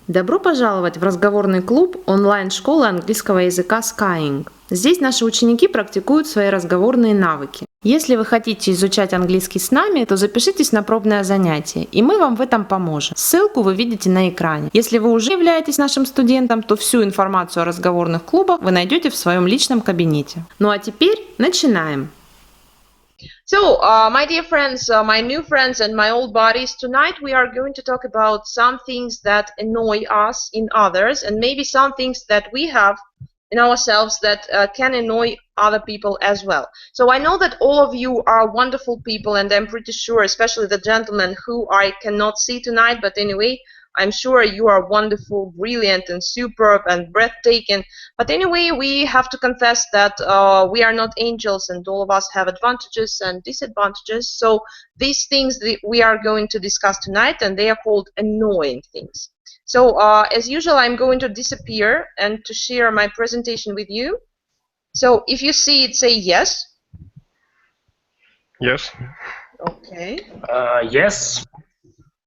Добро пожаловать в разговорный клуб онлайн-школы английского языка Skyeng. Здесь наши ученики практикуют свои разговорные навыки. Если вы хотите изучать английский с нами, то запишитесь на пробное занятие, и мы вам в этом поможем. Ссылку вы видите на экране. Если вы уже являетесь нашим студентом, то всю информацию о разговорных клубах вы найдете в своем личном кабинете. Ну а теперь начинаем! So, my dear friends, my new friends and my old buddies, tonight we are going to talk about some things that annoy us in others and maybe some things that we have in ourselves that can annoy other people as well. So I know that all of you are wonderful people, and I'm pretty sure, especially the gentlemen who I cannot see tonight, but anyway, I'm sure you are wonderful, brilliant, and superb, and breathtaking. But anyway, we have to confess that we are not angels, and all of us have advantages and disadvantages. So these things that we are going to discuss tonight, and they are called annoying things. So as usual, I'm going to disappear and to share my presentation with you. So if you see it, say yes. Yes. Okay. Yes.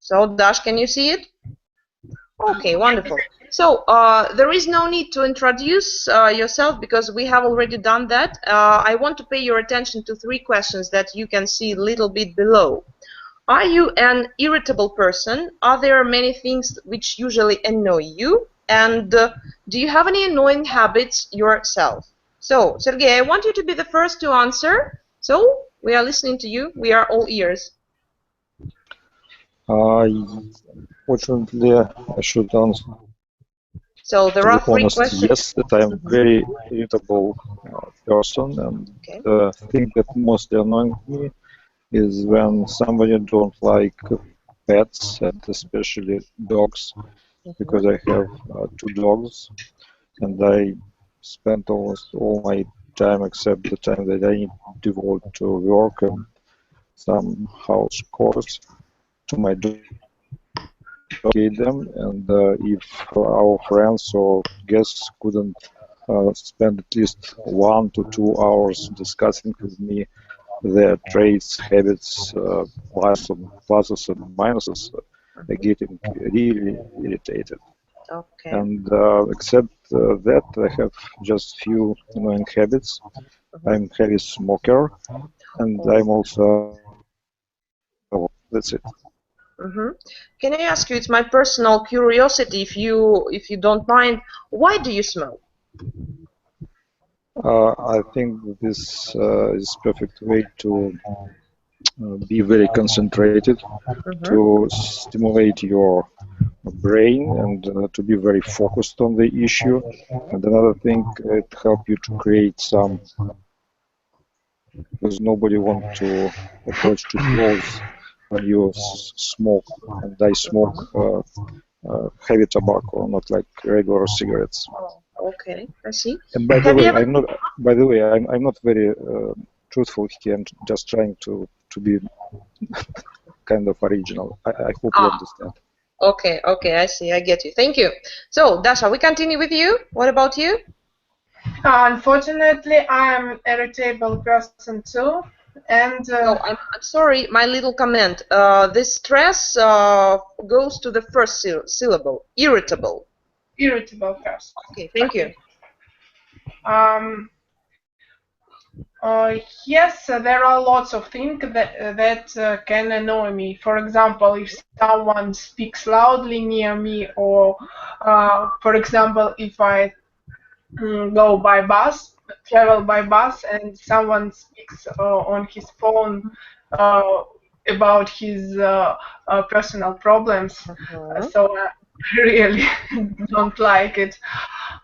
So Dash, can you see it? Okay, wonderful. So there is no need to introduce yourself because we have already done that. I want to pay your attention to three questions that you can see a little bit below. Are you an irritable person? Are there many things which usually annoy you? And do you have any annoying habits yourself? So, Sergey, I want you to be the first to answer. So, we are listening to you. We are all ears. Fortunately, I should answer. So there are three questions. Yes, that I'm very irritable person, and the thing that mostly annoys me is when somebody don't like pets, and especially dogs, because I have 2 dogs, and I spend almost all my time except the time that I need to devote to work and some house chores to my dog. Them, and if our friends or guests couldn't spend at least 1 to 2 hours discussing with me their traits, habits, pluses and minuses, I get really irritated. Okay. And except that, I have just few annoying habits. I'm a heavy smoker, and I'm also. That's it. Can I ask you? It's my personal curiosity. If you don't mind, why do you smoke? I think this is perfect way to be very concentrated, to stimulate your brain, and to be very focused on the issue. And another thing, it helps you to create some, because nobody wants to approach too close when you smoke, and I smoke heavy tobacco, not like regular cigarettes. Oh, okay, I see. And by the way, I'm not very truthful here. I'm just trying to be kind of original. I hope you understand. Okay, I see. I get you. Thank you. So, Dasha, we continue with you. What about you? Unfortunately, I am an irritable person too. And no, I'm sorry, my little comment. This stress goes to the first syllable. Irritable. Irritable person. Okay, thank you. Yes, there are lots of things that can annoy me. For example, if someone speaks loudly near me, or for example, if I travel by bus, and someone speaks on his phone about his personal problems, so I really don't like it.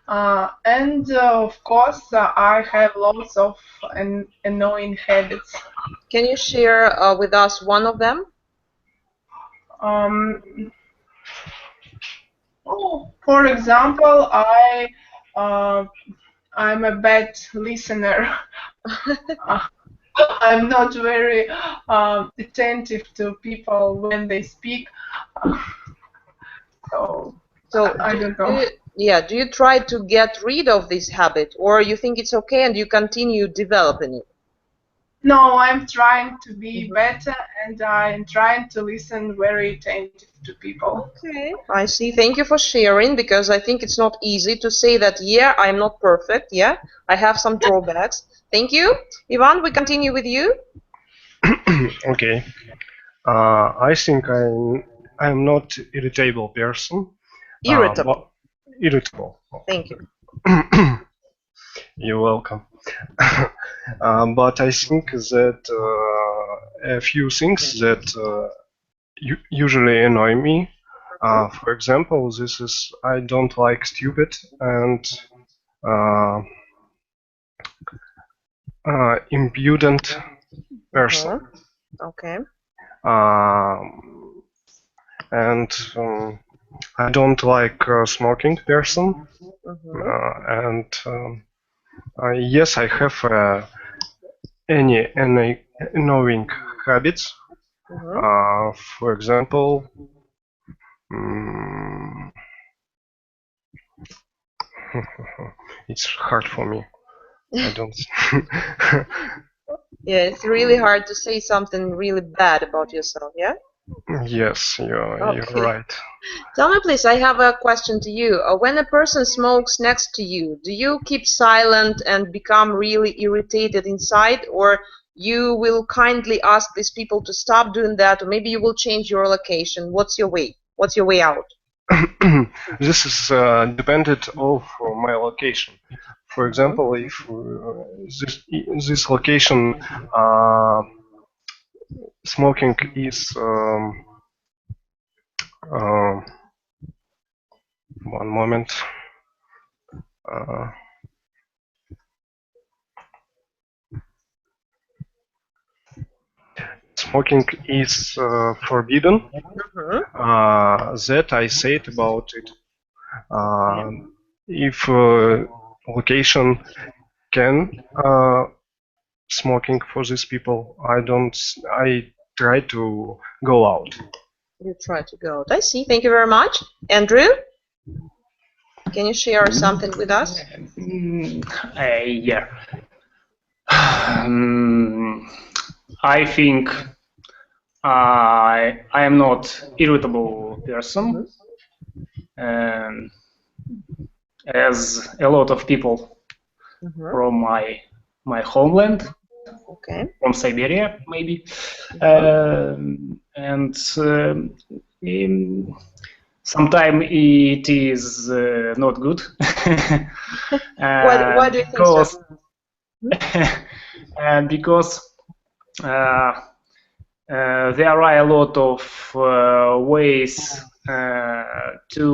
And of course, I have lots of annoying habits. Can you share with us one of them? For example, I'm a bad listener. I'm not very attentive to people when they speak. So I don't know. Do you try to get rid of this habit, or you think it's okay and you continue developing it? No, I'm trying to be better, and I'm trying to listen very attentive to people. Okay, I see. Thank you for sharing, because I think it's not easy to say that, yeah, I'm not perfect, yeah, I have some drawbacks. Thank you. Ivan, we continue with you. Okay. I think I'm not irritable person. Irritable. Irritable. Thank you. You're welcome. But I think that a few things that usually annoy me. For example, this is I don't like stupid and impudent person. Okay. And I don't like smoking person. And yes, I have any annoying habits. For example, it's hard for me. I don't. Yeah, it's really hard to say something really bad about yourself, yeah? Yes, you're right. Tell me, please, I have a question to you. When a person smokes next to you, do you keep silent and become really irritated inside, or you will kindly ask these people to stop doing that, or maybe you will change your location? What's your way? What's your way out? This is dependent of my location. For example, if this location smoking is one moment. Smoking is forbidden. That I said about it. If location can smoking for these people, I try to go out. You try to go out. I see. Thank you very much. Andrew, can you share something with us? Yeah. I think I am not irritable person, as a lot of people from my homeland, from Siberia maybe, and sometimes it is not good. Why do you think so? Because there are a lot of ways to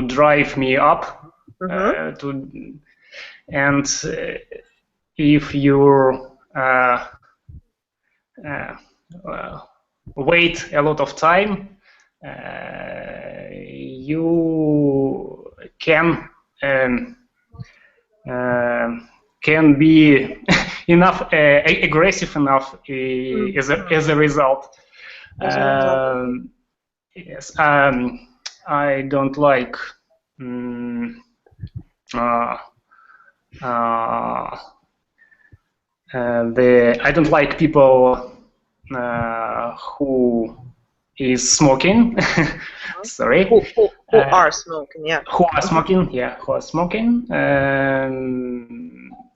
drive me up, and if you wait a lot of time, you can be enough aggressive enough as a result. Yes, I don't like I don't like people who is smoking. Sorry. Who are smoking? Yeah. Who are smoking? Yeah, who are smoking.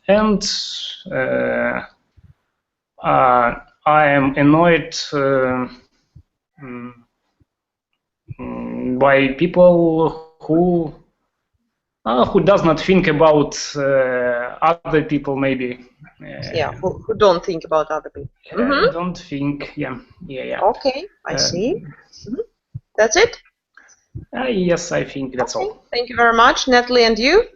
And I am annoyed by people who does not think about other people, maybe. Yeah, who don't think about other people. Don't think. Yeah. Okay, I see. That's it? Yes, I think that's all. Thank you very much, Natalie, and you?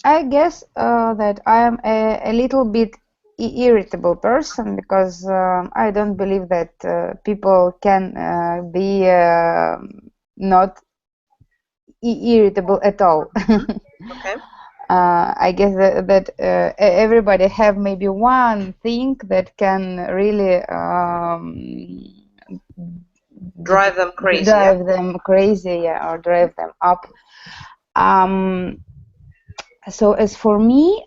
I guess that I am a little bit irritable person, because I don't believe that people can be not irritable at all. Okay. I guess that everybody have maybe one thing that can really drive them crazy. Drive them crazy, yeah, or drive them up. So as for me,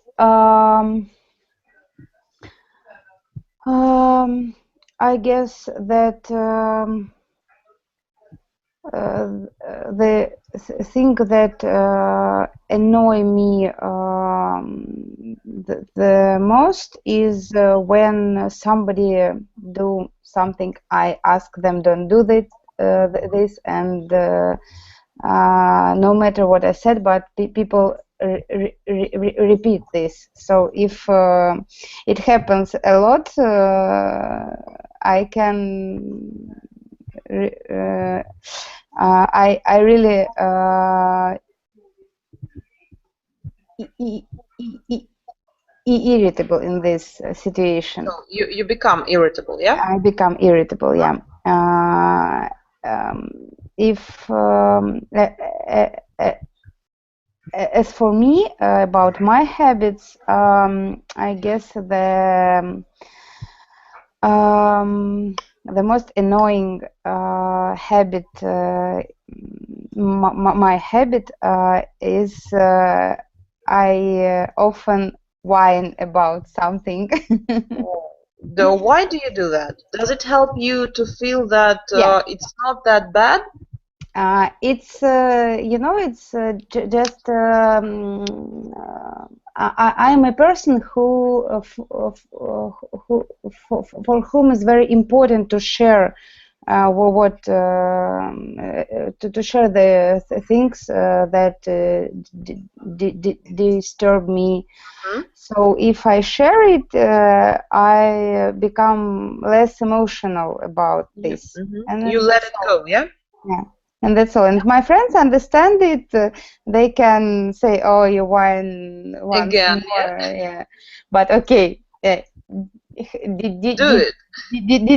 I guess that the thing that annoy me the most is when somebody do something I ask them don't do this, and no matter what I said, but people repeat this. So if it happens a lot, I can I really irritable in this situation. So you become irritable, yeah? I become irritable, yeah. If as for me, about my habits, I guess the most annoying habit, my habit is I often whine about something. Why do you do that? Does it help you to feel that it's not that bad? It's it's just I'm a person who for whom is very important to share to share the things that disturb me. Mm-hmm. So if I share it, I become less emotional about this. Mm-hmm. And you let it go, yeah? Yeah. And that's all. And if my friends understand it, they can say, "Oh, you whine once Again, more." Yeah. But okay, did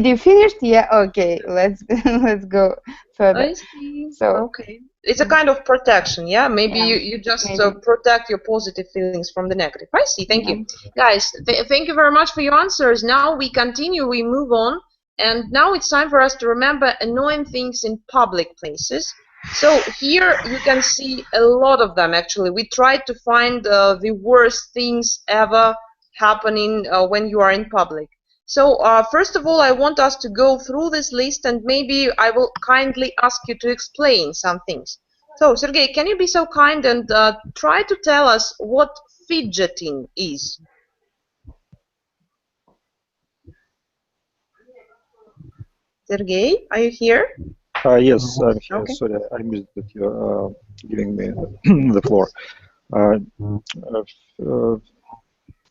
you finish? Yeah. Okay. Let's let's go further. I see. So okay, it's a kind of protection, yeah? Maybe yeah, you just maybe. protect your positive feelings from the negative. I see. Thank Yeah. you, guys. Thank you very much for your answers. Now we continue. We move on. And now it's time for us to remember annoying things in public places. So here you can see a lot of them, actually. We tried to find the worst things ever happening when you are in public. So first of all, I want us to go through this list, and maybe I will kindly ask you to explain some things. So, Sergey, can you be so kind and try to tell us what fidgeting is? Sergey, are you here? Yes, I'm here. Okay. Sorry, I missed that you're giving me the floor.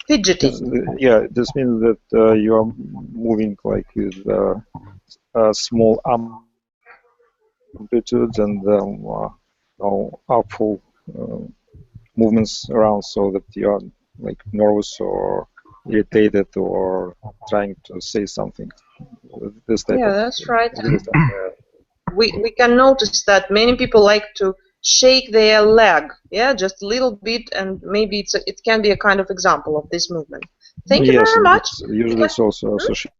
Fidgeting. Yeah, this means that you are moving like with small amplitudes and artful movements around, so that you are like nervous or irritated or trying to say something. This type of that's right. this type, We can notice that many people like to shake their leg, yeah, just a little bit, and maybe it can be a kind of example of this movement. Thank you yes, very much. usually it's also associated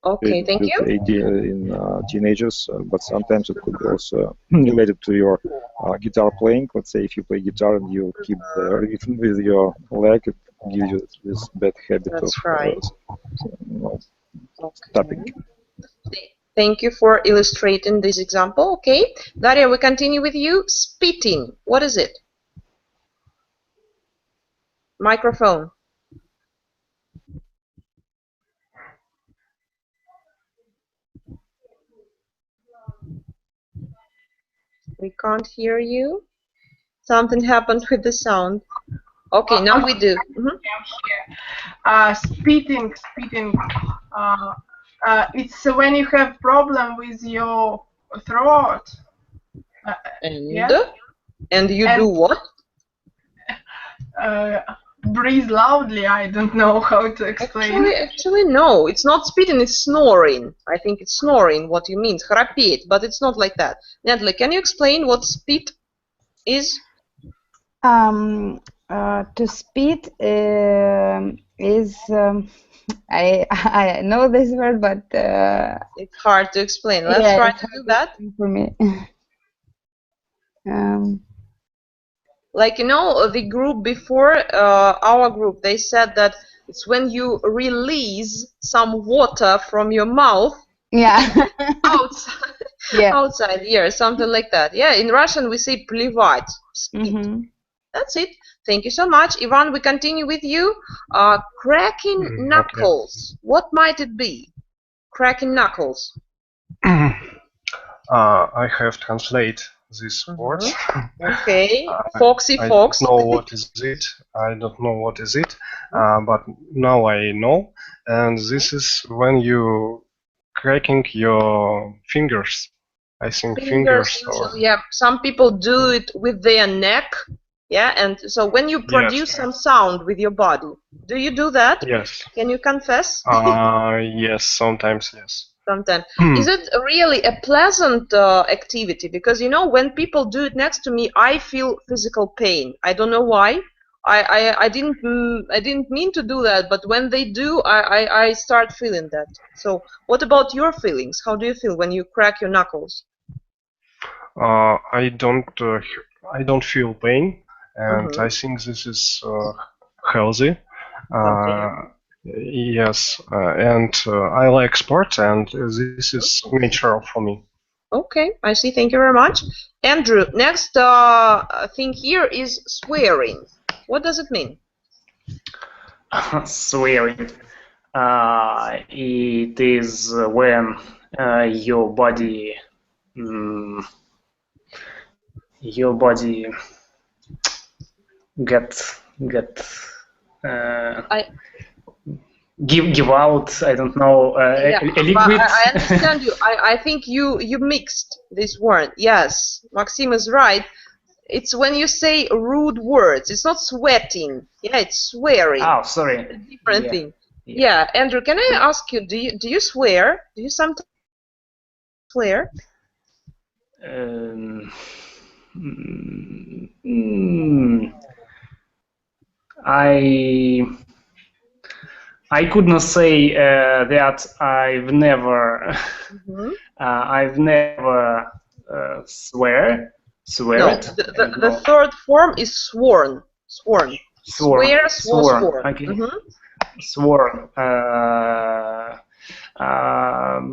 Okay, thank with you. AD in teenagers, but sometimes it could be also related to your guitar playing. Let's say if you play guitar and you keep the rhythm with your leg, it gives you this bad habit That's of right. tapping. Thank you for illustrating this example. Okay, Daria, we continue with you. Spitting. What is it? Microphone. We can't hear you. Something happened with the sound. Okay, now we do. Spitting. It's when you have problem with your throat. And you do what? Breathe loudly. I don't know how to explain. Actually, no. It's not spitting. It's snoring. I think it's snoring. What you mean? Храпеть, but it's not like that. Natalie, can you explain what spit is? To spit is I know this word, but it's hard to explain. Let's try to do that for me. Like, you know, the group before our group, they said that it's when you release some water from your mouth Yeah. outside, Yeah. outside here, something like that. Yeah, in Russian we say плевать, spit. That's it. Thank you so much. Ivan, we continue with you. Cracking knuckles. What might it be? Cracking knuckles. I have translate this word. Okay. Foxy fox. I don't know what is it. I don't know what is it. But now I know. And this is when you cracking your fingers. I think fingers or... Yeah, some people do it with their neck. Yeah, and so when you produce some sound with your body, do you do that? Yes. Can you confess? Yes, sometimes yes. Sometimes. Is it really a pleasant activity? Because, you know, when people do it next to me, I feel physical pain. I don't know why. I didn't mean to do that, but when they do, I start feeling that. So what about your feelings? How do you feel when you crack your knuckles? I don't feel pain, and I think this is healthy. Yes, and I like sport, and this is natural for me. Okay, I see. Thank you very much. Andrew, next thing here is swearing. What does it mean? Swearing. It is when your body give out, I don't know, a liquid. I understand you. I think you mixed this word. Yes, Maxim is right. It's when you say rude words. It's not sweating. Yeah, it's swearing. Oh, sorry. A different thing. Yeah, Andrew, can I ask you? Do you swear? Do you sometimes swear? I could not say that I've never swear. No, the third form is sworn. Sworn. Swear, swore, sworn. Okay. Sworn.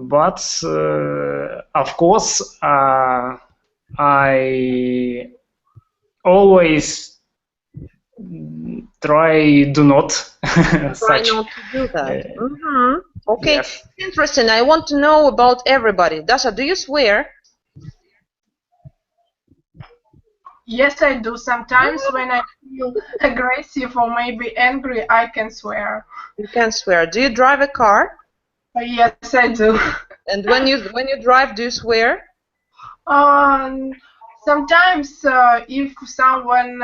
But of course, I always try do not. Try not to do that. Okay, yes. Interesting. I want to know about everybody. Dasha, do you swear? Yes, I do. Sometimes when I feel aggressive or maybe angry, I can swear. You can swear. Do you drive a car? Yes, I do. And when you drive, do you swear? Sometimes if someone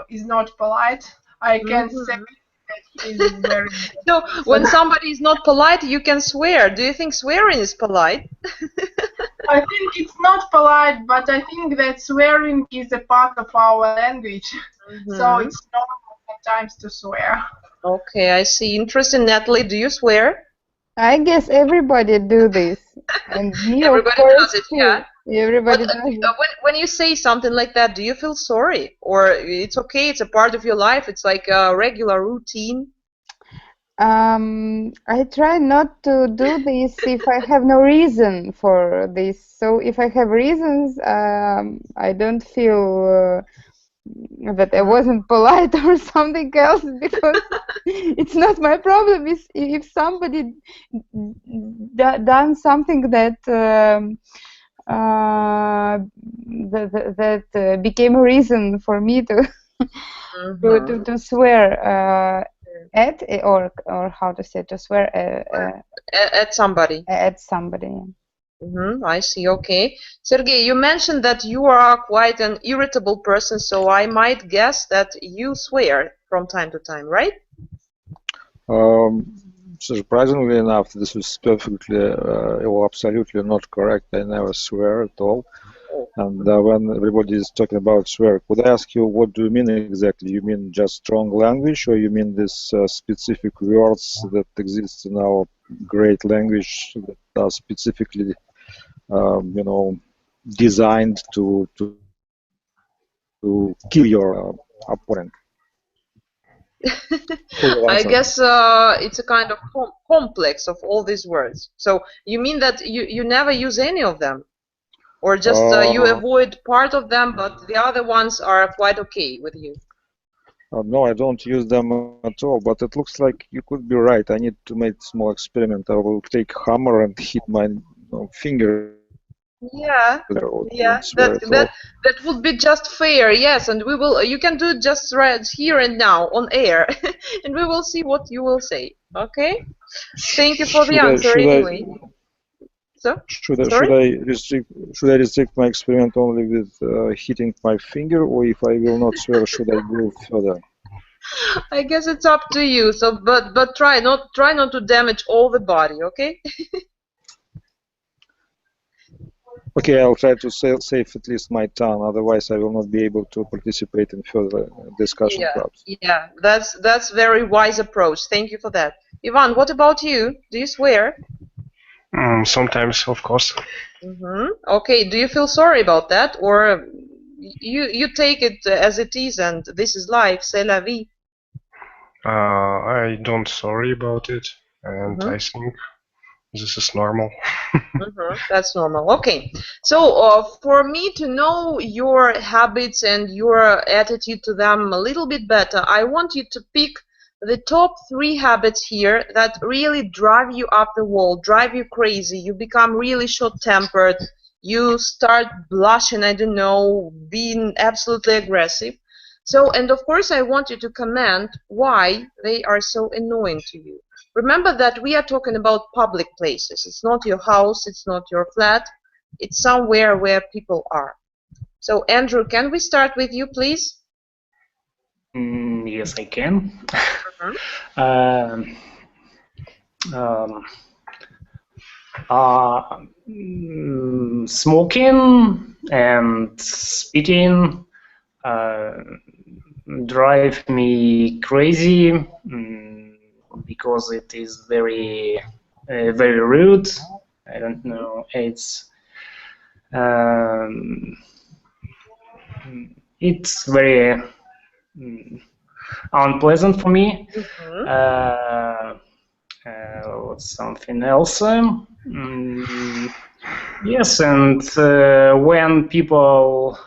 is not polite, I can say that he's very... So when somebody is not polite, you can swear. Do you think swearing is polite? I think it's not polite, but I think that swearing is a part of our language. So it's normal sometimes to swear. Okay, I see. Interesting. Natalie, do you swear? I guess everybody do this. And me, everybody of course, does it, yeah. Everybody does it. When you say something like that, do you feel sorry? Or it's okay, it's a part of your life, it's like a regular routine? I try not to do this if I have no reason for this. So if I have reasons, I don't feel that I wasn't polite or something else, because it's not my problem. If somebody done something that that became a reason for me to to swear at, or how to say, to swear at somebody. At somebody. I see. Okay, Sergey, you mentioned that you are quite an irritable person, so I might guess that you swear from time to time, right? Surprisingly enough, this is perfectly or absolutely not correct. I never swear at all. And when everybody is talking about swear, could I ask you, what do you mean exactly? You mean just strong language, or you mean this specific words that exist in our great language that are specifically, you know, designed to to kill your opponent. I guess it's a kind of complex of all these words. So you mean that you never use any of them? Or just you avoid part of them, but the other ones are quite okay with you? No, I don't use them at all, but it looks like you could be right. I need to make a small experiment. I will take hammer and hit my finger. Yeah, yeah, that would be just fair, yes, and we will. You can do it just right here and now on air, and we will see what you will say. Okay? Thank you for the answer anyway. Should I restrict my experiment only with hitting my finger, or if I will not swear, should I go further? I guess it's up to you. So, but try not to damage all the body. Okay? Okay, I'll try to save at least my tongue. Otherwise, I will not be able to participate in further discussion clubs. Yeah, that's very wise approach. Thank you for that. Ivan, what about you? Do you swear? Sometimes, of course. Okay. Do you feel sorry about that, or you take it as it is, and this is life, c'est la vie? I don't sorry about it, and I think this is normal. That's normal. Okay. So for me to know your habits and your attitude to them a little bit better, I want you to pick the top 3 habits here that really drive you up the wall, drive you crazy. You become really short-tempered. You start blushing, I don't know, being absolutely aggressive. So, and of course, I want you to comment why they are so annoying to you. Remember that we are talking about public places. It's not your house, it's not your flat, it's somewhere where people are. So, Andrew, can we start with you, please? Yes, I can. Smoking and spitting drive me crazy because it is very rude. I don't know. It's very unpleasant for me. What's something else? Yes, and when people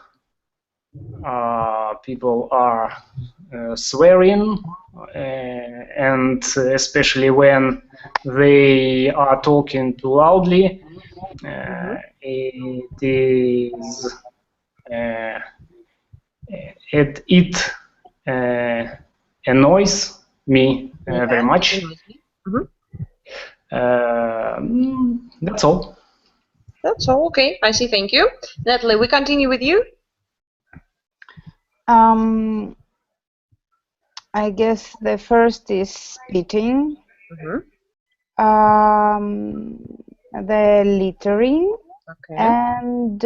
are swearing, and especially when they are talking too loudly, it annoys me very much. That's all. That's all. Okay, I see. Thank you. Natalie, we continue with you. I guess the first is spitting, the littering, and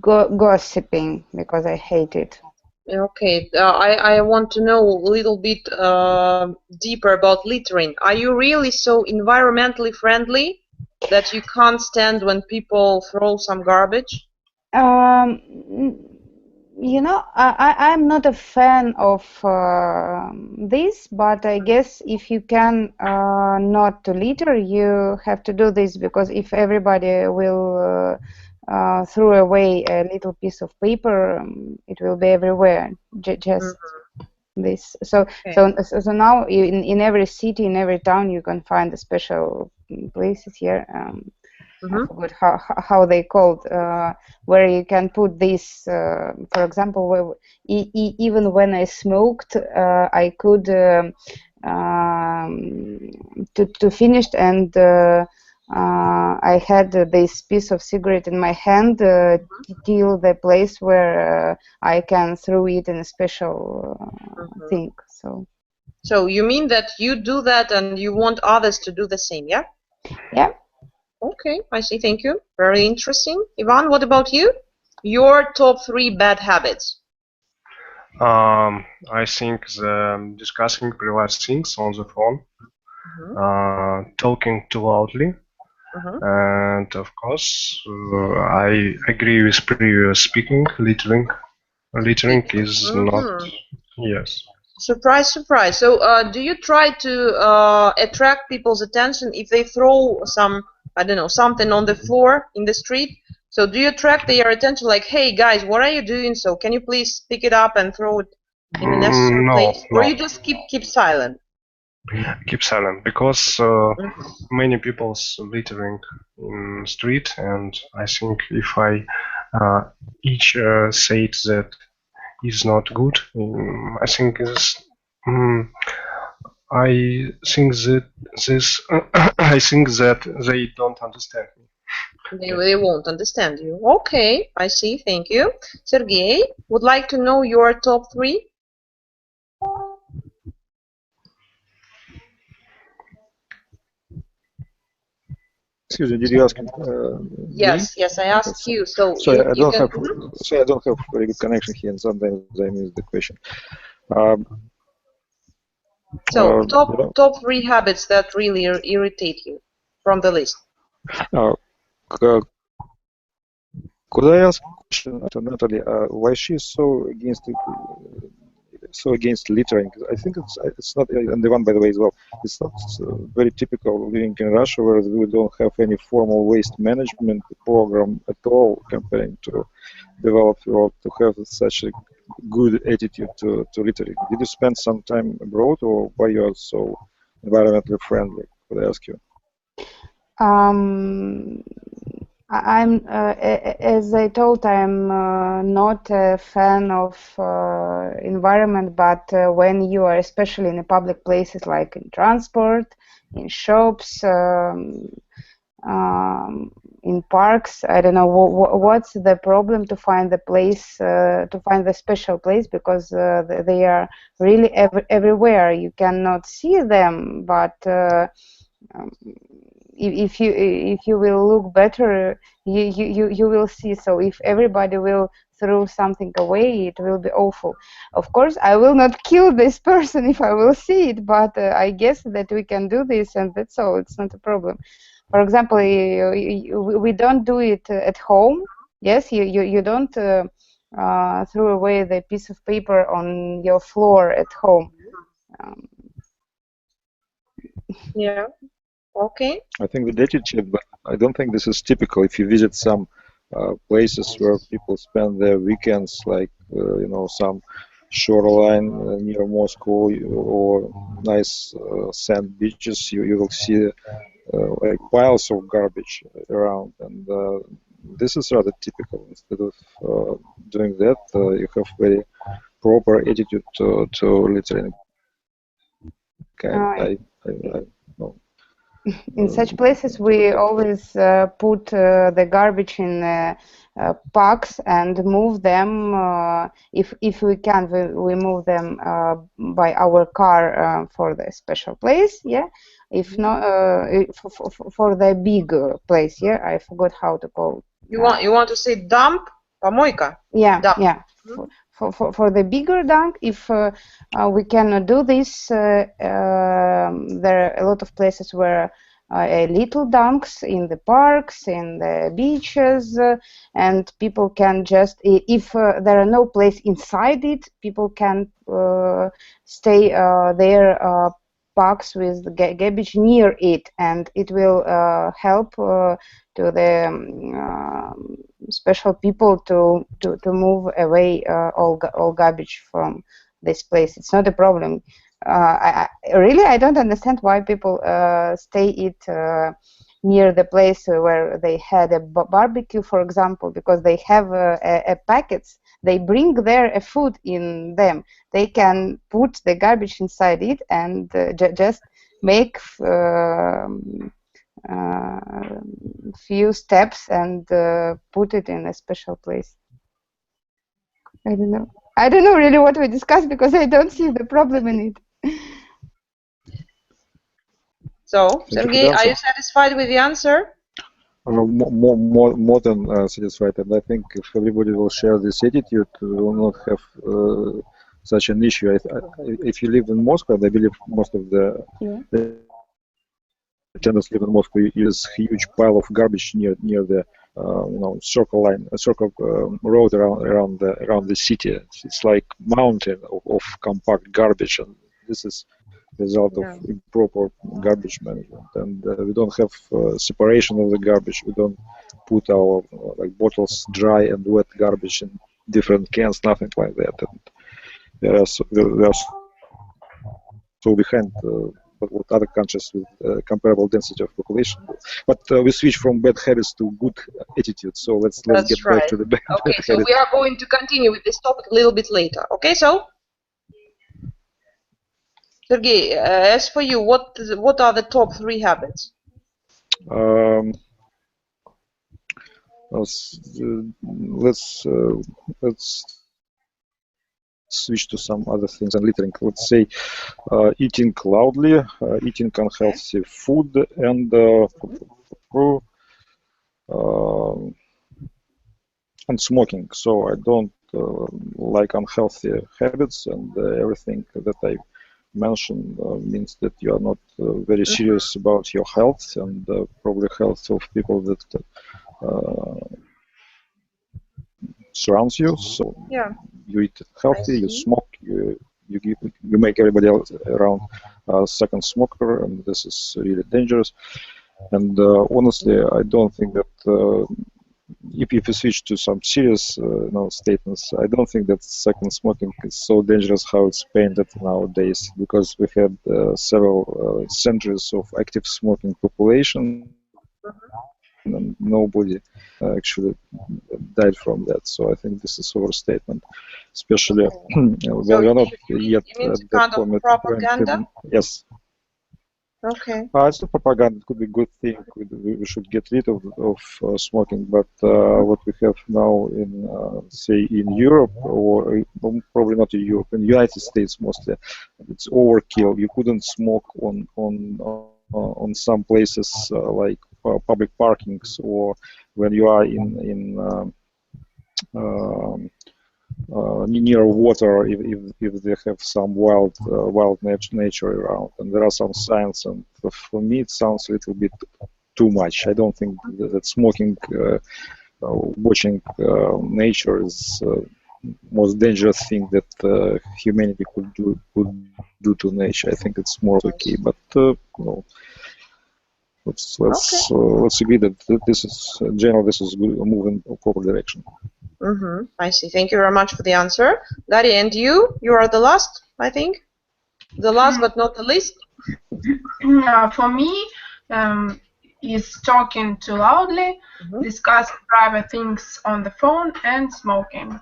gossiping, because I hate it. Okay, I want to know a little bit deeper about littering. Are you really so environmentally friendly that you can't stand when people throw some garbage? You know, I'm not a fan of this, but I guess if you can not to litter, you have to do this, because if everybody will throw away a little piece of paper, it will be everywhere. Just this. So now in every city, in every town, you can find the special places here. I forgot how they called, where you can put this. For example, where even when I smoked, I could to finish, and I had this piece of cigarette in my hand till the place where I can throw it in a special thing. So you mean that you do that and you want others to do the same, yeah? Yeah. Okay, I see. Thank you. Very interesting. Ivan, what about you? Your top 3 bad habits. I think discussing private things on the phone, talking too loudly, And of course, I agree with previous speaking. Littering is not. Yes. Surprise, surprise. So, do you try to attract people's attention if they throw some, I don't know, something on the floor in the street? So, do you attract their attention like, hey guys, what are you doing? So, can you please pick it up and throw it in the necessary place? Or you just keep silent? Keep silent, because many people's littering in street, and I think if I each said that is not good, I think is I think that this I think that they don't understand me. They won't understand you. Okay, I see. Thank you. Sergey, would like to know your top 3? Excuse me, did you ask? Yes, yes, I asked you. So sorry, I don't have. Mhm. Sorry, I don't have very good connection here, and sometimes I miss the question. So top 3 habits that really irritate you from the list. Could I ask a question to Natalie? Why she's so against littering? I think it's not, and the one, by the way, as well. It's not very typical living in Russia, where we don't have any formal waste management program at all, comparing to developed world, to have such a good attitude to littering. Did you spend some time abroad, or why you are so environmentally friendly? Could I ask you? I'm, as I told, I'm not a fan of environment, but when you are especially in public places like in transport, in shops, in parks, I don't know what's the problem to find the place, to find the special place, because they are really everywhere. You cannot see them, but if you will look better, you will see. So if everybody will throw something away, it will be awful. Of course, I will not kill this person if I will see it, but I guess that we can do this, and that's all. It's not a problem. For example, we don't do it at home. Yes, you don't throw away the piece of paper on your floor at home. Yeah. Okay. I think the attitude, but I don't think this is typical. If you visit some places where people spend their weekends, like you know, some shoreline near Moscow or nice sand beaches, you will see like piles of garbage around, and this is rather typical. Instead of doing that, you have very proper attitude to littering. I know. In such places, we always put the garbage in packs and move them. If we can, we move them by our car for the special place. Yeah. If not, for the big place. Yeah, I forgot how to call. You want to say dump, помойка? Yeah. Dump. Yeah. For the bigger dunk, if we cannot do this, there are a lot of places where little dunks in the parks, in the beaches, and people can just, if there are no place inside it, people can stay their parks with the garbage near it, and it will help to the special people to move away all garbage from this place. It's not a problem. I don't understand why people stay near the place where they had a barbecue, for example, because they have packets. They bring their food in them. They can put the garbage inside it and just make few steps and put it in a special place. I don't know. I don't know really what we discussed, because I don't see the problem in it. So, Sergey, are you satisfied with the answer? More than satisfied, and I think if everybody will share this attitude, we will not have such an issue. If you live in Moscow, I believe most of the attendants live in Moscow, is huge pile of garbage near the circle road around the city. It's like mountain of compact garbage, and this is the result of improper garbage management. And we don't have separation of the garbage. We don't put our bottles, dry and wet garbage, in different cans. Nothing like that. And we are so behind what other countries with comparable density of population. But we switch from bad habits to good attitudes. So let's get back to the bad habits. So we are going to continue with this topic a little bit later. Okay, so Sergey, as for you, what are the top 3 habits? Let's switch to some other things and littering. Let's say eating loudly, eating unhealthy food, and smoking. So I don't like unhealthy habits, and everything that I mentioned means that you are not very serious about your health and probably health of people that surrounds you. So you eat healthy, you smoke, you make everybody else around a second smoker, and this is really dangerous. And honestly, I don't think that if you switch to some serious statements, I don't think that second smoking is so dangerous how it's painted nowadays, because we had several centuries of active smoking population, and nobody actually died from that. So I think this is overstatement, especially well, we're not yet at that point. Propaganda? Yes. Okay. It's not propaganda. It could be a good thing. We should get rid of smoking. But what we have now in, say, in Europe, or probably not in Europe, in the United States mostly, it's overkill. You couldn't smoke on some places like public parkings, or when you are near water, if they have some wild nature around, and there are some signs, and for me it sounds a little bit too much. I don't think that smoking, watching nature is most dangerous thing that humanity could do to nature. I think it's more okay, but let's agree that this is in general, this is good, moving in a proper direction. I see. Thank you very much for the answer. Daria, and you are the last, I think. The last but not the least. For me, is talking too loudly, discussing private things on the phone, and smoking.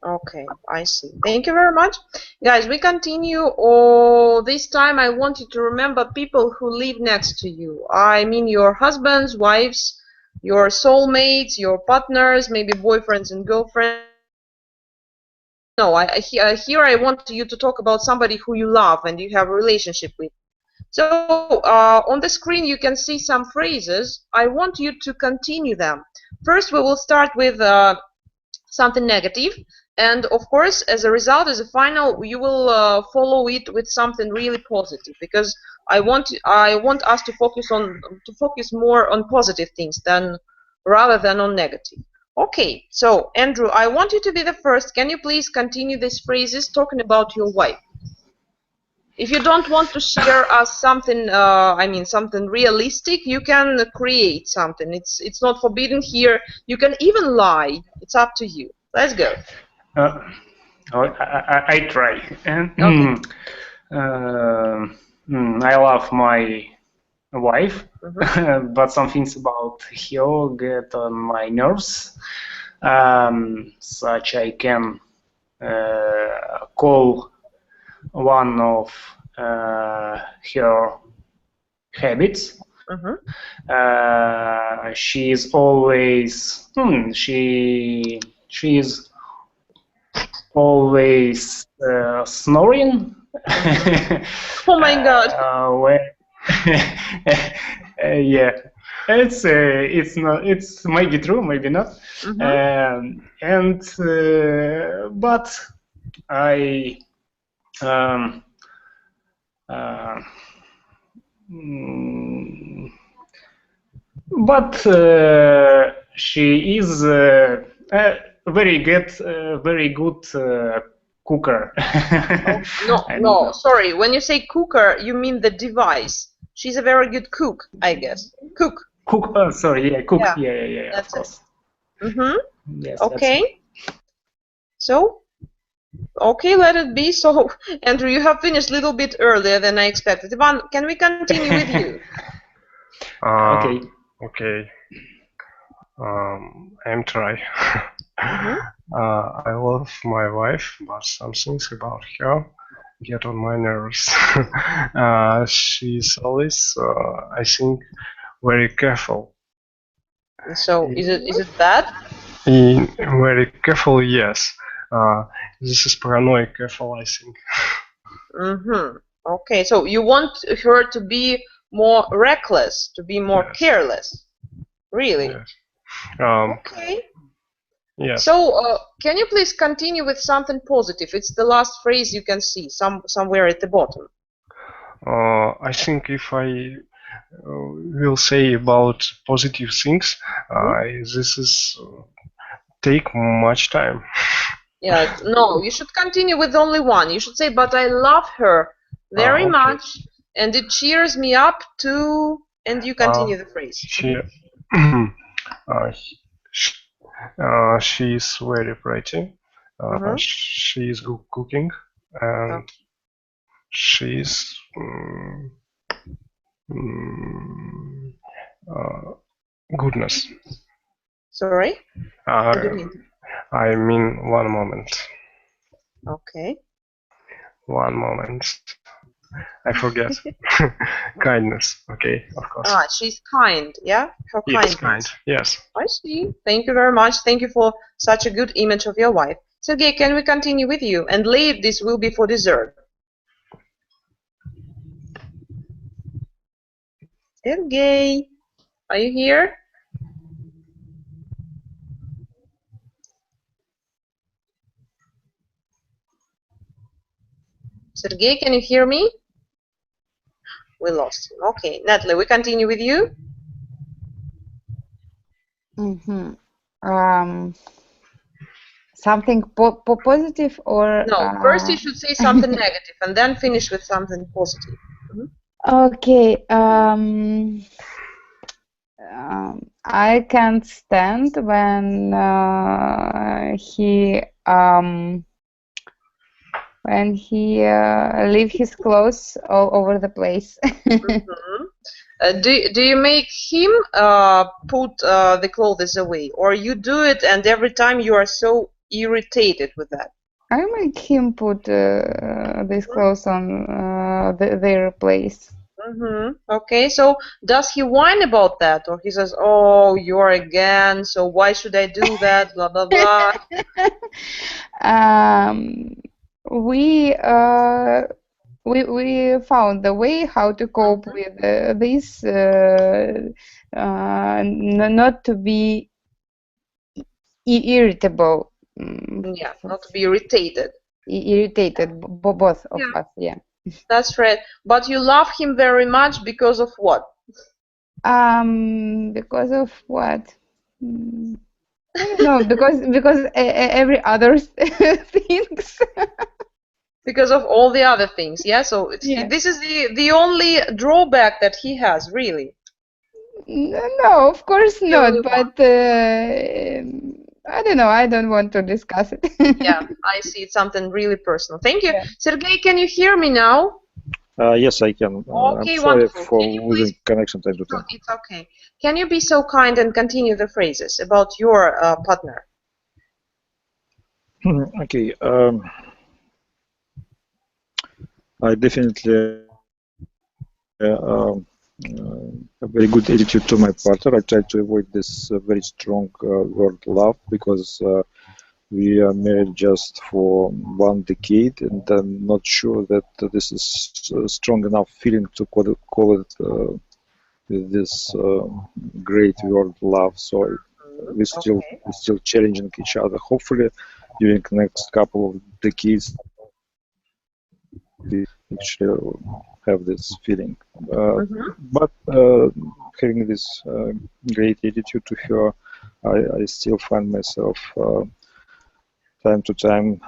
Okay, I see. Thank you very much. Guys, we continue. This time I want you to remember people who live next to you. I mean your husbands, wives, your soulmates, your partners, maybe boyfriends and girlfriends. No, here I want you to talk about somebody who you love and you have a relationship with. So on the screen you can see some phrases. I want you to continue them. First we will start with something negative, and of course as a result, as a final, you will follow it with something really positive, because I want us to focus more on positive things rather than on negative. Okay, so Andrew, I want you to be the first. Can you please continue these phrases talking about your wife? If you don't want to share us something, something realistic, you can create something. It's not forbidden here. You can even lie. It's up to you. Let's go. I try. Okay. I love my wife, but some things about her get on my nerves. Such I can call one of her habits. She is always she is always snoring. Oh my God. Yeah, it's maybe true, maybe not. But I but she is very good cooker. No, I don't no, know. sorry. When you say cooker, you mean the device. She's a very good cook, I guess. Cook. Cook. Sorry, yeah, cook. Yeah, Yeah. that's Of it. course. Mm-hmm. Yes. Okay. So, okay, let it be. So, Andrew, you have finished a little bit earlier than I expected. Ivan, can we continue with you? Okay. Okay. I'm try. Mhm. I love my wife, but some things about her get on my nerves. She's always, I think, very careful. So, is it bad? Very careful, yes. This is paranoid careful, I think. Mm-hmm. Okay, so you want her to be more reckless, to be more Yes. careless. Really? Yes. Okay. Yes. So, can you please continue with something positive? It's the last phrase you can see somewhere at the bottom. I think if I will say about positive things, this is take much time. Yeah, no, you should continue with only one. You should say, but I love her very Okay. much, and it cheers me up to, and you continue the phrase. She, she is very pretty. She is good cooking, and she is goodness. Sorry? What do you mean? I mean, one moment. Okay. One moment. I forget. Kindness. Okay, of course. She's kind, yeah? Her Yes, kindness. kind. Yes. I see. Thank you very much. Thank you for such a good image of your wife. Sergey, can we continue with you? And late this will be for dessert. Sergey, are you here? Sergey, can you hear me? We lost him. Okay, Natalie, we continue with you. Something positive or no? First, you should say something negative, and then finish with something positive. Okay. I can't stand when he leave his clothes all over the place. Do you make him put the clothes away, or you do it and every time you are so irritated with that? I make him put these clothes on their place. Okay, so does he whine about that, or he says, "Oh, you're again, so why should I do that?" Blah blah blah. We found the way how to cope with this, not to be irritable. Yeah, not to be irritated. Irritated, both of us, yeah. That's right. But you love him very much because of what? Because of what? I don't know. Because every other things. Because of all the other things, yeah. So this is the only drawback that he has, really. No, of course not. But I don't know. I don't want to discuss it. Yeah, I see. It's something really personal. Thank you, Sergey. Can you hear me now? Yes, I can. Okay, I'm sorry wonderful. for losing connection time to time. It's okay. Can you be so kind and continue the phrases about your partner? Okay. I definitely have very good attitude to my partner. I try to avoid this very strong word love, because we are married just for 1 decade, and I'm not sure that this is a strong enough feeling to call it with this great word love. So we're still challenging each other. Hopefully, during the next couple of decades, we actually have this feeling. But having this great attitude to her, I still find myself time to time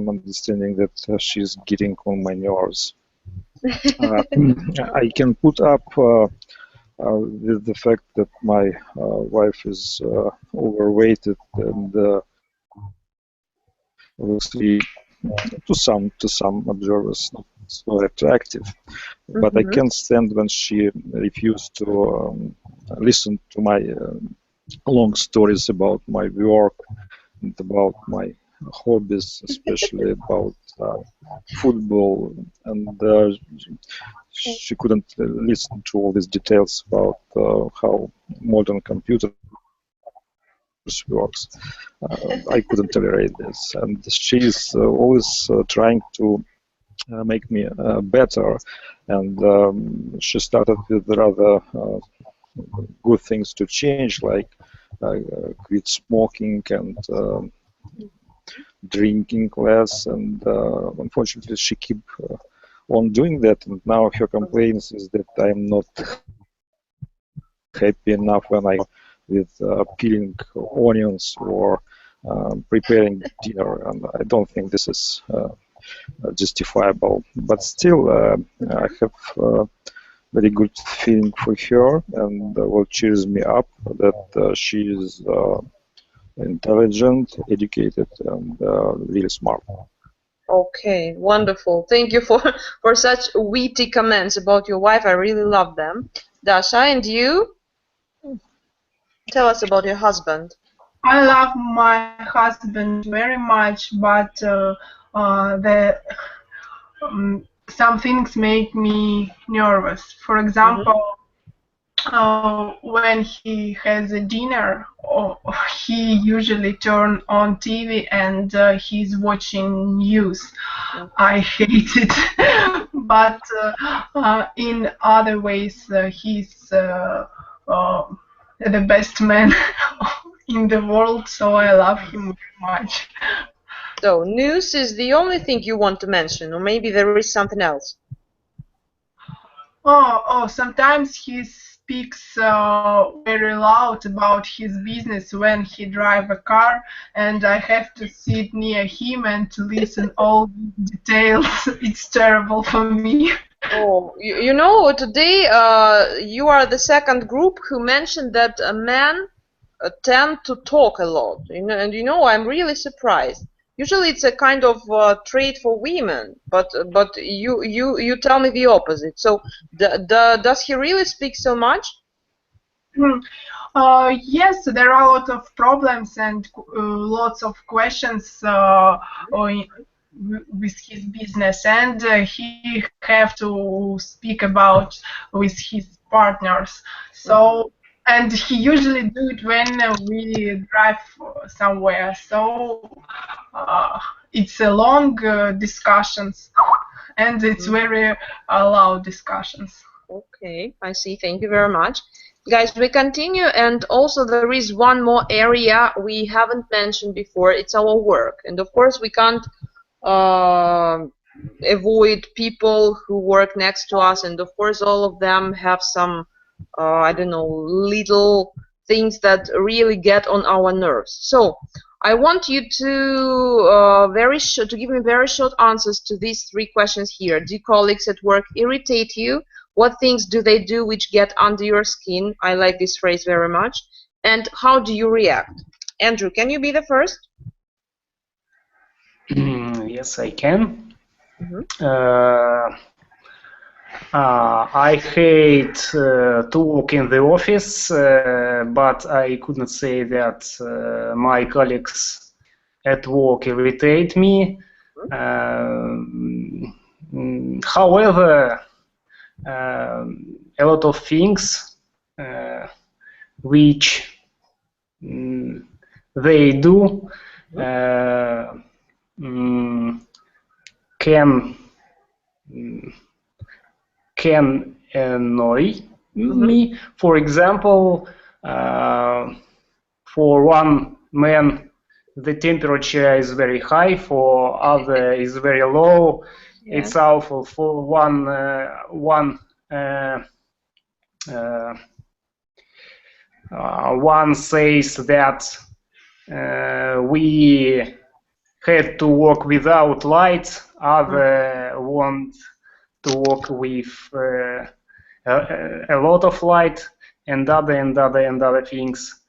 understanding that she's getting on my nerves. I can put up with the fact that my wife is overweighted and obviously to some observers not so attractive, but I can't stand when she refused to listen to my long stories about my work and about my hobbies, especially about football, and she couldn't listen to all these details about how modern computers works. I couldn't tolerate this, and she's always trying to make me better, and she started with rather good things to change, like quit smoking and drinking less, and unfortunately she keep on doing that, and now her complaints is that I'm not happy enough when I with peeling onions or preparing dinner, and I don't think this is justifiable. But still, I have very good feeling for her, and what cheers me up that she is intelligent, educated, and really smart. Okay, wonderful. Thank you for such witty comments about your wife. I really love them. Dasha, and you? Tell us about your husband. I love my husband very much, but some things make me nervous. For example, when he has a dinner, he usually turn on TV and he's watching news. I hate it, but in other ways he's the best man in the world, so I love him very much. So news is the only thing you want to mention, or maybe there is something else? Sometimes he speaks very loud about his business when he drives a car, and I have to sit near him and to listen all the details. It's terrible for me. Oh, you know, today you are the second group who mentioned that men tend to talk a lot, and I'm really surprised. Usually it's a kind of trait for women, but you tell me the opposite. So does he really speak so much? Yes, there are a lot of problems and lots of questions with his business, and he have to speak about with his partners. So, and he usually do it when we drive somewhere. So it's a long discussions, and it's very loud discussions. Okay, I see. Thank you very much. Guys, we continue, and also there is one more area we haven't mentioned before. It's our work, and of course we can't avoid people who work next to us, and of course all of them have some I don't know, little things that really get on our nerves. So I want you to to give me very short answers to these three questions here. Do colleagues at work irritate you? What things do they do which get under your skin? I like this phrase very much. And how do you react? Andrew, can you be the first? Yes, I can. I hate to work in the office, but I could not say that my colleagues at work irritate me. However, a lot of things which they do can annoy me. For example, for one man the temperature is very high, for other is very low, It's awful for one says that we had to work without light, other want to work with a lot of light, and other things.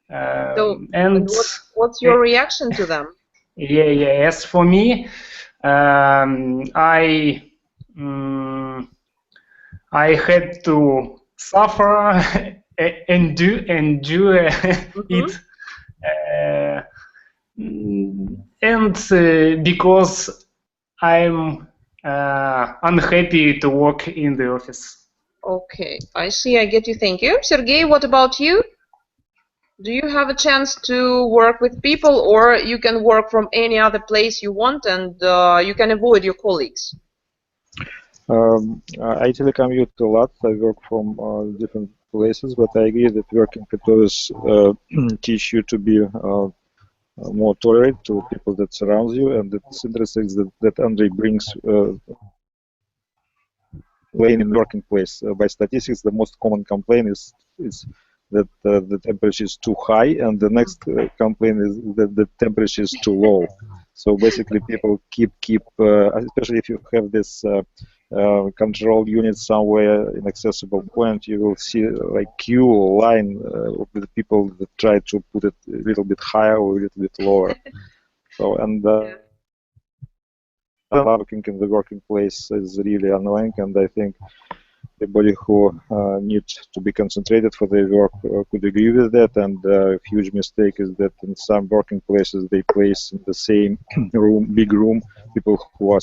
And what's your reaction to them? Yeah. As for me, I had to suffer endure it, and because I'm unhappy to work in the office. Okay, I see. I get you. Thank you, Sergey. What about you? Do you have a chance to work with people, or you can work from any other place you want, and you can avoid your colleagues? I telecommute a lot. I work from different places, but I agree that working at office teach you to be more tolerant to people that surround you, and it's interesting that Andrei brings complaint in working place. By statistics, the most common complaint is that the temperature is too high, and the next complaint is that the temperature is too low. So basically, people keep especially if you have this control unit somewhere in accessible point, you will see like queue or line with people that try to put it a little bit higher or a little bit lower. So working in the working place is really annoying, and I think everybody who needs to be concentrated for their work could agree with that. And a huge mistake is that in some working places they place in the same big room, people who are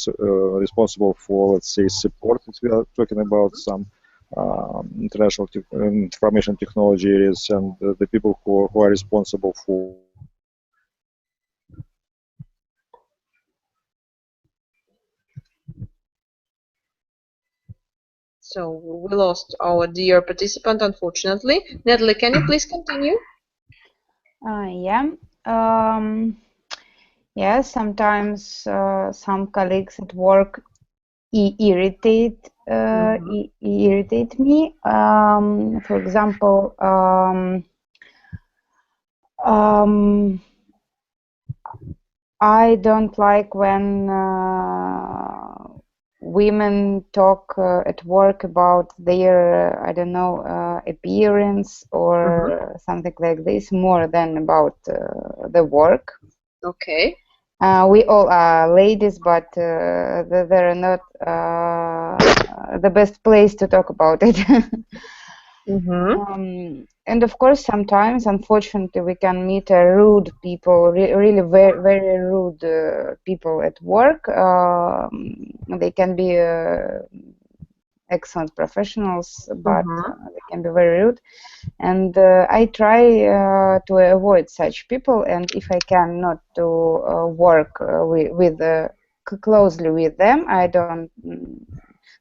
responsible for, let's say, support. If we are talking about some international information technology areas, and the people who are responsible for So we lost our dear participant, unfortunately. Natalie, can you please continue? Yeah, sometimes some colleagues at work irritate me. For example, I don't like when women talk at work about their, I don't know, appearance or something like this, more than about the work. Okay. We all are ladies, but they're not the best place to talk about it. And of course, sometimes, unfortunately, we can meet rude people, really very, very rude people at work. They can be excellent professionals, but they can be very rude. And I try to avoid such people. And if I can not to work closely with them, I don't.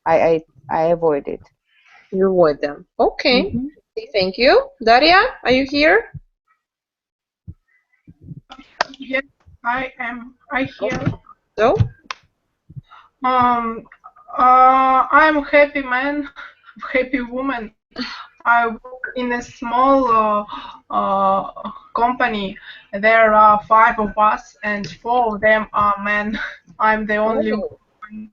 I avoid it. You avoid them. Okay. Thank you. Daria, are you here? Yes, I am. I hear. So? I'm a happy man, happy woman. I work in a small company. There are 5 of us, and 4 of them are men. I'm the only woman.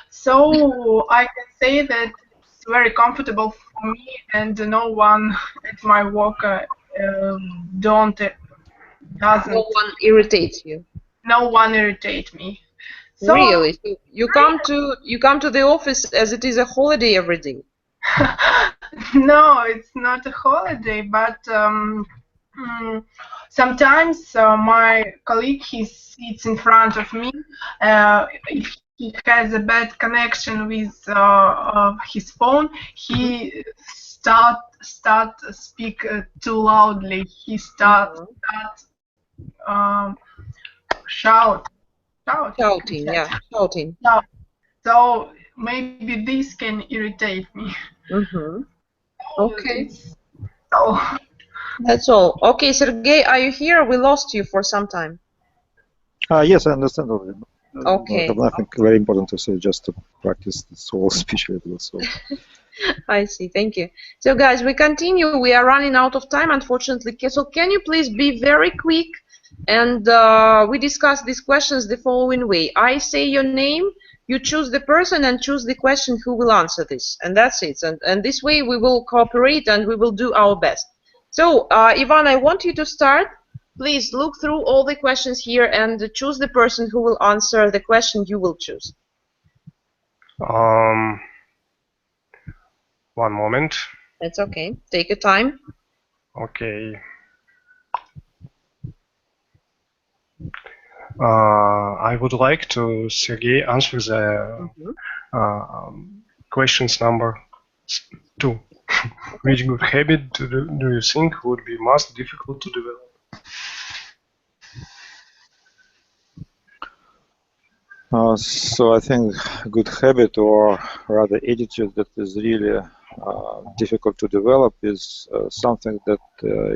So I can say that it's very comfortable for me, and no one at my work doesn't. No one irritates you. No one irritates me. So, really? So you come to the office as it is a holiday every day? No, it's not a holiday, but sometimes my colleague, he sits in front of me. If he has a bad connection with his phone, he start speak too loudly. He start shouting. Yeah. So maybe this can irritate me. Okay. That's all. Okay, Sergey, are you here? We lost you for some time. Yes, I understand already. Okay. I have nothing very important to say, just to practice this whole speech a little. So. I see. Thank you. So, guys, we continue. We are running out of time, unfortunately. So, can you please be very quick? And we discuss these questions the following way. I say your name, you choose the person and choose the question who will answer this. And that's it. And this way we will cooperate and we will do our best. So, Ivan, I want you to start. Please look through all the questions here and choose the person who will answer the question you will choose. One moment. That's okay. Take your time. Okay. I would like to, Sergey, answer the questions number 2. Which good habit do you think would be most difficult to develop? So I think a good habit, or rather attitude, that is really difficult to develop is something that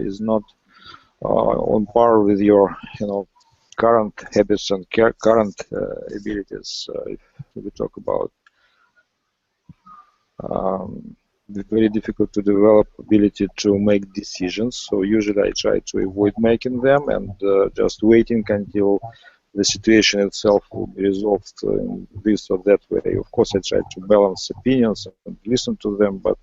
is not on par with your, current habits and current abilities. If we talk about it's very difficult to develop ability to make decisions. So usually I try to avoid making them and just waiting until the situation itself will be resolved in this or that way. Of course, I try to balance opinions and listen to them, but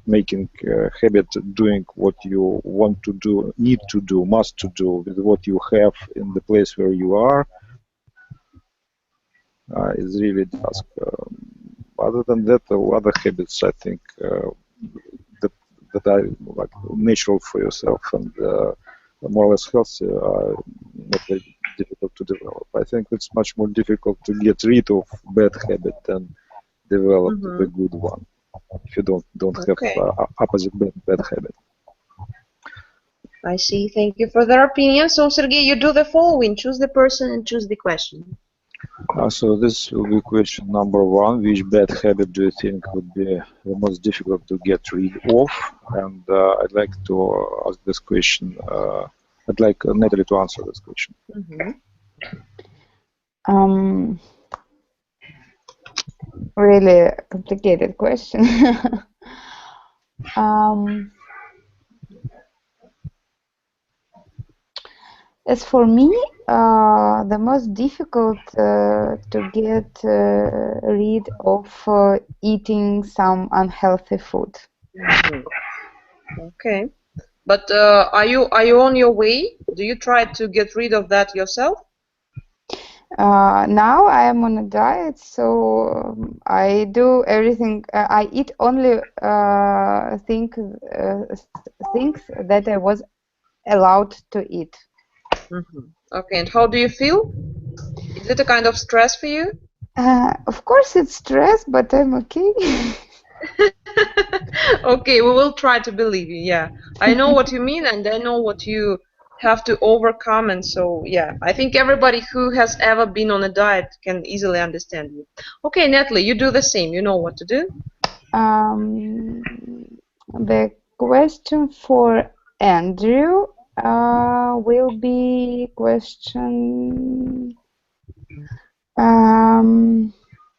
making a habit doing what you want to do, need to do, must to do with what you have in the place where you are is really a task. Other than that, other habits, I think, that are like natural for yourself and more or less healthy are not very difficult to develop. I think it's much more difficult to get rid of bad habit than develop the good one. If you don't have opposite bad habit. I see. Thank you for their opinion. So, Sergey, you do the following: choose the person and choose the question. So this will be question number 1. Which bad habit do you think would be the most difficult to get rid of? And I'd like to ask this question. I'd like Natalie to answer this question. Really complicated question. As for me, the most difficult to get rid of eating some unhealthy food. Okay, but are you on your way? Do you try to get rid of that yourself? Now I am on a diet, so I do everything. I eat only things that I was allowed to eat. Okay, and how do you feel? Is it a kind of stress for you? Of course it's stress, but I'm okay. Okay, we will try to believe you. Yeah, I know what you mean, and I know what you have to overcome. And so, yeah, I think everybody who has ever been on a diet can easily understand you. Okay, Natalie, you do the same. You know what to do. The question for Andrew will be question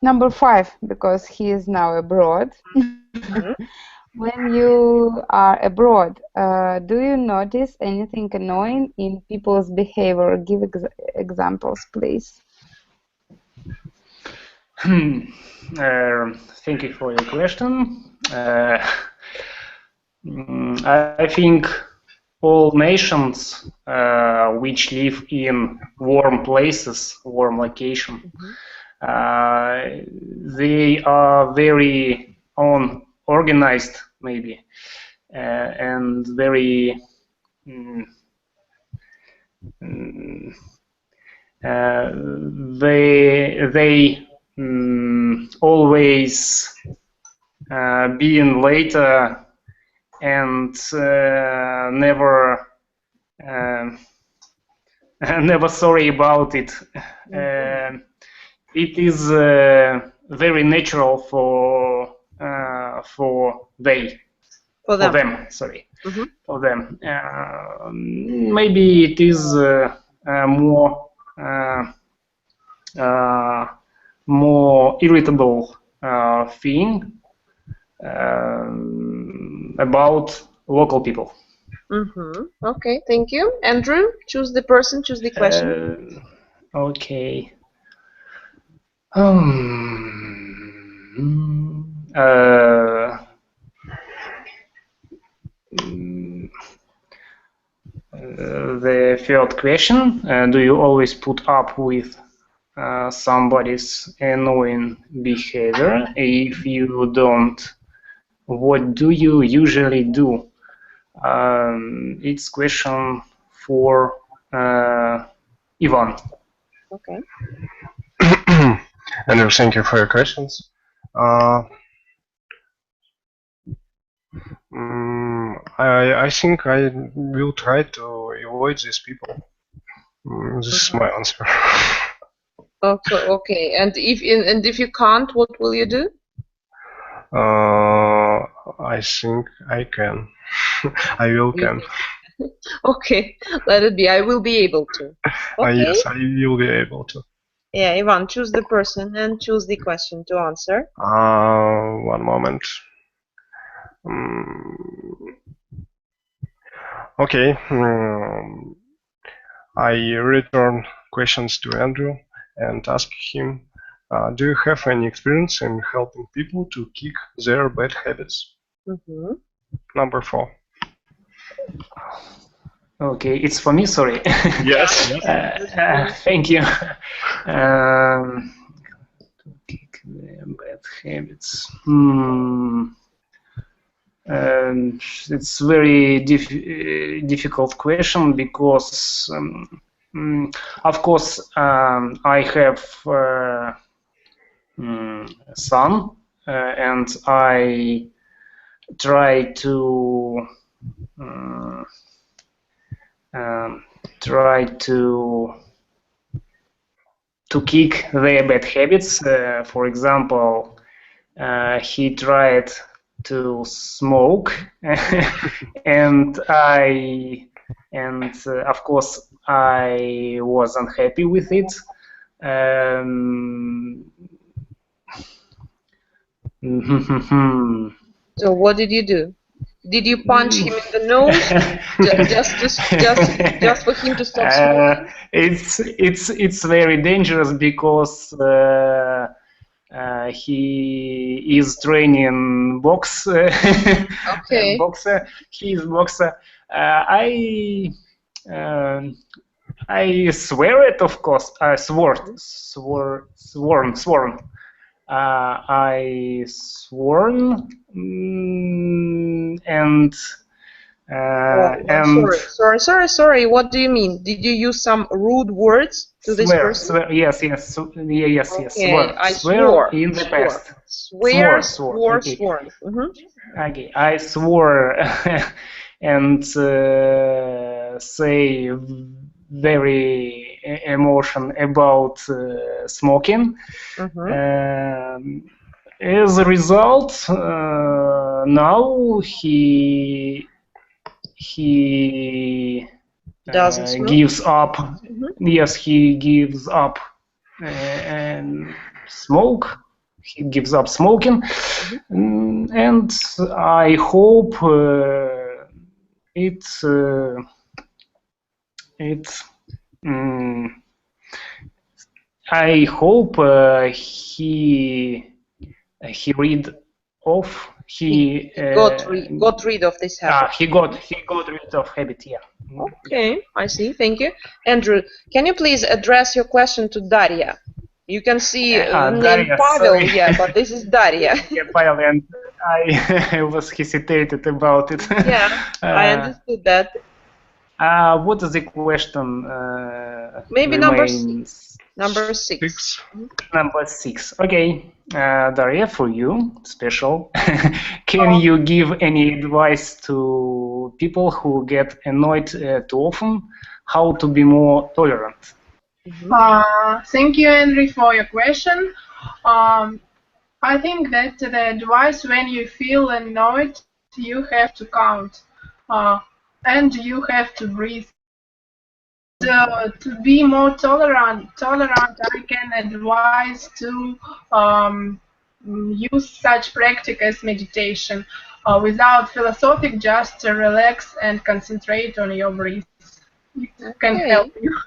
number 5, because he is now abroad. When you are abroad, do you notice anything annoying in people's behavior? Give examples, please. Thank you for your question. I think all nations which live in warm places, warm location, they are very organized, maybe, and very they always being later and never never sorry about it. It is very natural for them. Sorry, for them. Maybe it is more more irritable thing about local people. Okay, thank you. Andrew, choose the person, choose the question. Okay. The third question, do you always put up with somebody's annoying behavior? If you don't, what do you usually do? It's question for Ivan. Okay. Andrew, thank you for your questions. I think I will try to avoid these people. This is my answer. Okay. And if you can't, what will you do? I think I can. I will can. Okay, let it be. I will be able to. Okay. Yes, I will be able to. Yeah, Ivan, choose the person and choose the question to answer. One moment. Okay. I return questions to Andrew and ask him, do you have any experience in helping people to kick their bad habits? Number 4. Okay, it's for me, sorry. Yes. Thank you. To kick their bad habits. It's very difficult question because, of course, I have son, and I try to kick their bad habits. For example, he tried to smoke, and of course I was unhappy with it. So what did you do? Did you punch him in the nose just for him to stop smoking? It's very dangerous because he is training box. Okay. Boxer. He is boxer. I swear it, of course. Sworn. I sworn, and Sorry. What do you mean? Did you use some rude words to this person? Yes. Okay, I swear in the past. Sworn. Okay, I swore and say very emotion about smoking. As a result, now he gives up. Yes, he gives up and smoke. He gives up smoking, and I hope I hope he got rid of this habit. He got rid of habit. Yeah. Okay, I see. Thank you, Andrew. Can you please address your question to Daria? You can see name Pavel, yeah, but this is Daria. Yeah, Pavel, and I was hesitated about it. Yeah, I understood that. What is the question? Maybe number 6. Number 6. Number 6. Okay, Daria, for you, special. Can you give any advice to people who get annoyed too often? How to be more tolerant? Thank you, Henry, for your question. I think that the advice when you feel annoyed, you have to count, and you have to breathe. to be more tolerant, I can advise to use such practice as meditation. Without philosophic, just relax and concentrate on your breath. It can help you.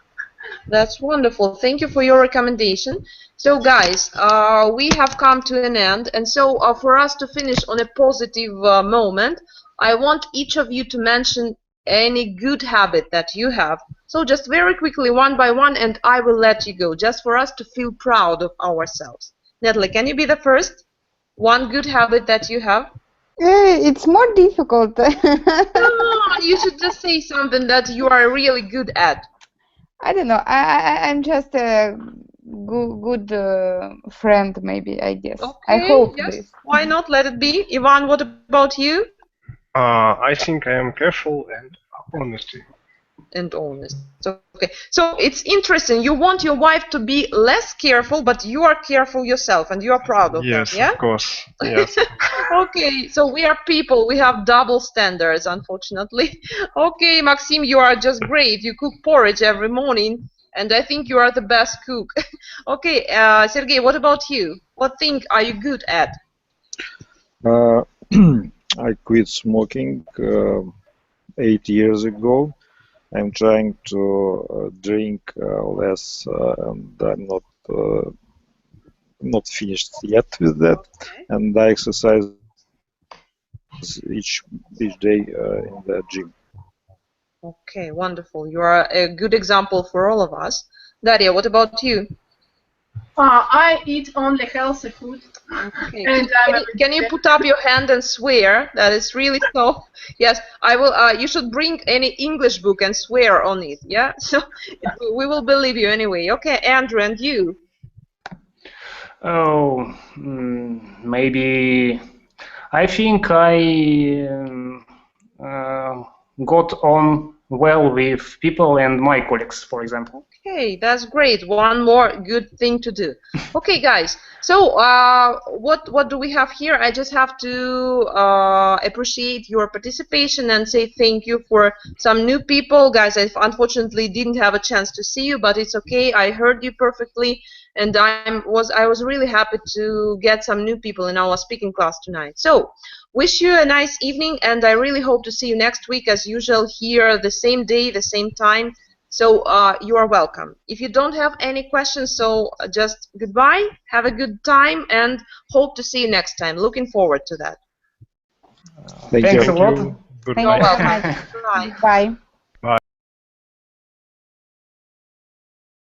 That's wonderful. Thank you for your recommendation. So guys, we have come to an end, and so for us to finish on a positive moment, I want each of you to mention any good habit that you have. So just very quickly, one by one, and I will let you go, just for us to feel proud of ourselves. Natalie, can you be the first? One good habit that you have? It's more difficult. Come on, you should just say something that you are really good at. I don't know. I'm just a good friend, maybe, I guess. Okay, I hope yes. this. Why not? Let it be. Ivan, what about you? I think I am careful and honesty. And honest. Okay. So it's interesting. You want your wife to be less careful, but you are careful yourself, and you are proud of that. Yes, Yeah. of course. Yes. Okay. So we are people. We have double standards, unfortunately. Okay, Maxim, you are just great. You cook porridge every morning, and I think you are the best cook. Okay, Sergey, what about you? What thing are you good at? I quit smoking 8 years ago. I'm trying to drink less, and I'm not finished yet with that. And I exercise each day in the gym. Okay, wonderful. You are a good example for all of us. Daria, what about you? I eat only healthy food. Okay. And Can you put up your hand and swear that it's really so? Yes, I will. You should bring any English book and swear on it. Yeah, so we will believe you anyway. Okay, Andrew, and you? Oh, maybe I think I got on well with people and my colleagues, for example. Okay, that's great. One more good thing to do. Okay, guys. So, what do we have here? I just have to appreciate your participation and say thank you for some new people, guys. I unfortunately didn't have a chance to see you, but it's okay. I heard you perfectly, and I was really happy to get some new people in our speaking class tonight. So, wish you a nice evening, and I really hope to see you next week as usual here, the same day, the same time. So you are welcome. If you don't have any questions, so just goodbye, have a good time, and hope to see you next time. Looking forward to that. Thanks a lot. You're Goodbye. welcome. Bye. Bye.